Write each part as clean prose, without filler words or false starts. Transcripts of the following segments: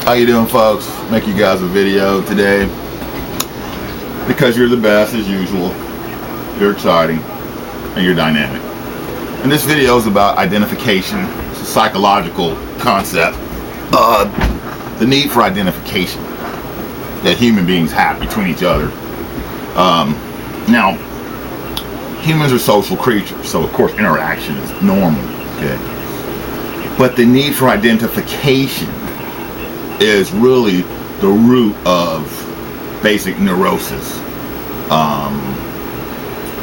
How you doing, folks? Make you guys a video today because you're the best as usual. You're exciting and you're dynamic. And this video is about identification. It's a psychological concept. The need for identification that human beings have between each other. Now, humans are social creatures, so of course interaction is normal. Okay, but the need for identification is really the root of basic neurosis,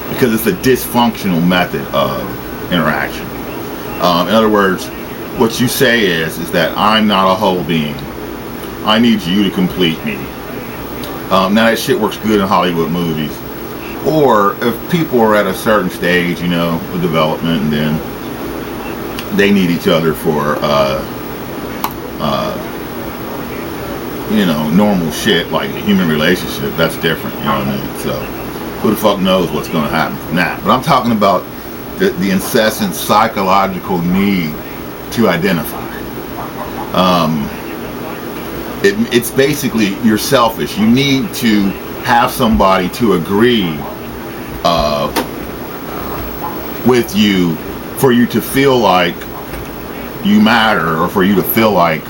because it's a dysfunctional method of interaction. In other words, what you say is that I'm not a whole being. I need you to complete me. Now that shit works good in Hollywood movies, or if people are at a certain stage, of development, and then they need each other for normal shit like a human relationship. That's different, you know what I mean? So who the fuck knows what's going to happen from that? But I'm talking about the incessant psychological need to identify. It's basically, you're selfish. You need to have somebody to agree with you for you to feel like you matter, or for you to feel like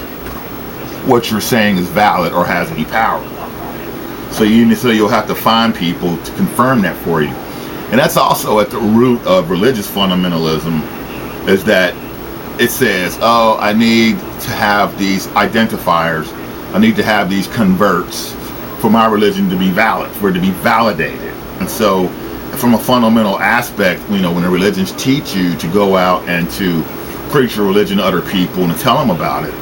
what you're saying is valid or has any power. So you'll have to find people to confirm that for you. And that's also at the root of religious fundamentalism, is that it says, oh, I need to have these identifiers, I need to have these converts for my religion to be valid, for it to be validated. And so from a fundamental aspect, when the religions teach you to go out and to preach your religion to other people and to tell them about it,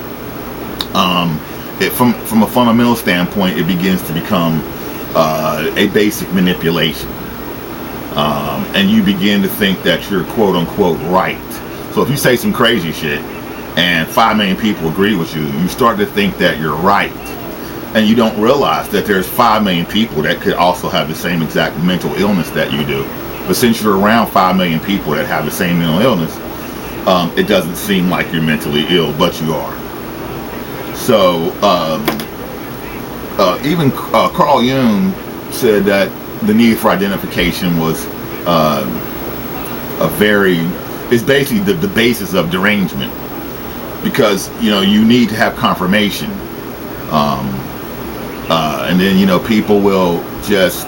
from a fundamental standpoint, it begins to become a basic manipulation, and you begin to think that you're quote unquote right. So if you say some crazy shit and 5 million people agree with you, you start to think that you're right, and you don't realize that there's 5 million people that could also have the same exact mental illness that you do. But since you're around 5 million people that have the same mental illness, it doesn't seem like you're mentally ill, but you are. So even Carl Jung said that the need for identification was is basically the basis of derangement, because you need to have confirmation, and then people will just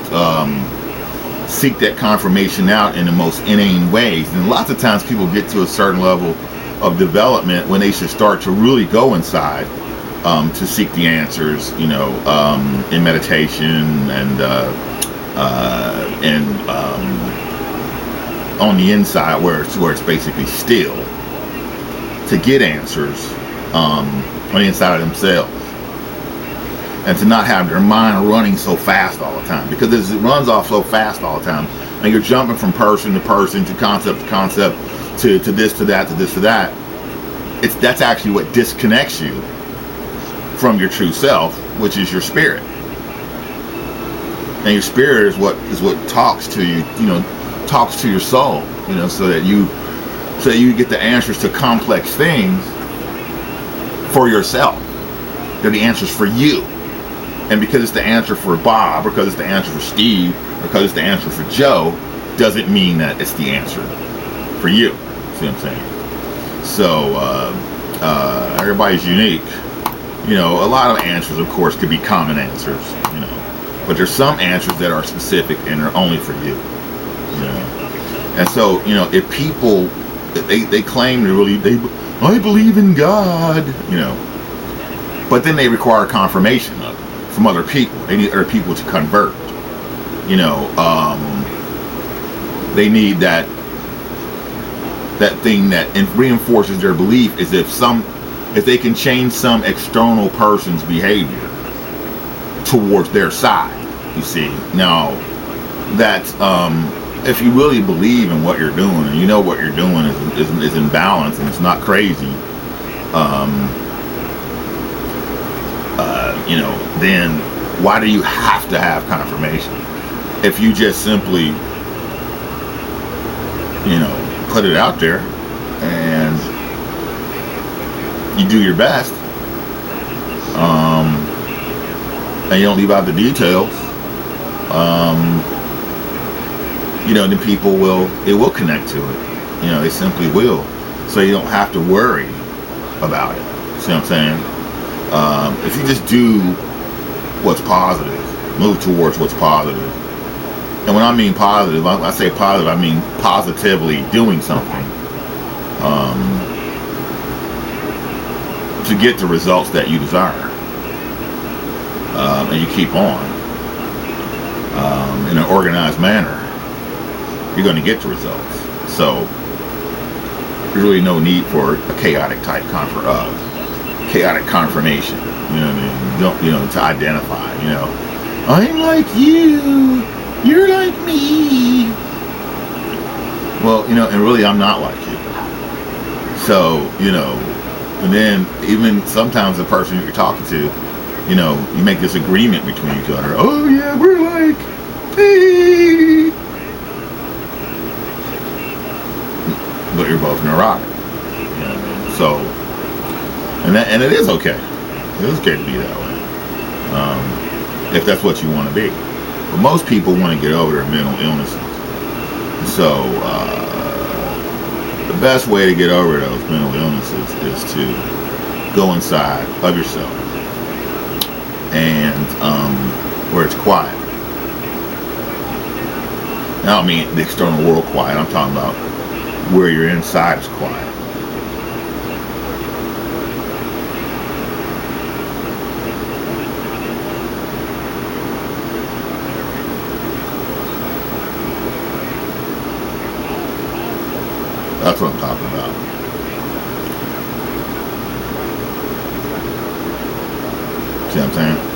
seek that confirmation out in the most inane ways. And lots of times people get to a certain level of development when they should start to really go inside to seek the answers, in meditation and on the inside, where it's basically still, to get answers on the inside of themselves, and to not have their mind running so fast all the time, because it runs off so fast all the time, and you're jumping from person to person, to concept, to this to that, to this to that. That's actually what disconnects you from your true self, which is your spirit. And your spirit is what talks to you, talks to your soul, so that you get the answers to complex things for yourself. They're the answers for you. And because it's the answer for Bob, or because it's the answer for Steve, or because it's the answer for Joe, doesn't mean that it's the answer for you. See what I'm saying? So everybody's unique. A lot of answers, of course, could be common answers, but there's some answers that are specific and are only for you, And so, if people, they claim I believe in God, but then they require confirmation from other people. They need other people to convert, they need that thing that reinforces their belief, is if they can change some external person's behavior towards their side. You see, now that if you really believe in what you're doing, and what you're doing is in balance and it's not crazy, then why do you have to have confirmation? If you just simply put it out there and you do your best, and you don't leave out the details, then people will connect to it. They simply will. So you don't have to worry about it. See what I'm saying? If you just do what's positive, move towards what's positive. And when I mean positive, I say positive, I mean positively doing something to get the results that you desire. And you keep on in an organized manner, you're going to get the results. So there's really no need for a chaotic type chaotic confirmation. You know what I mean? Don't to identify. I'm like you, you're like me. Well, and really I'm not like you. So and then even sometimes the person you're talking to, you make this agreement between each other. Oh yeah, we're like, hey. But you're both neurotic. So, and it is okay. It is okay to be that way. If that's what you want to be. But most people want to get over their mental illnesses. So, the best way to get over those mental illnesses is to go inside of yourself and where it's quiet. I don't mean the external world quiet. I'm talking about where your inside is quiet. That's what I'm talking about. See what I'm saying?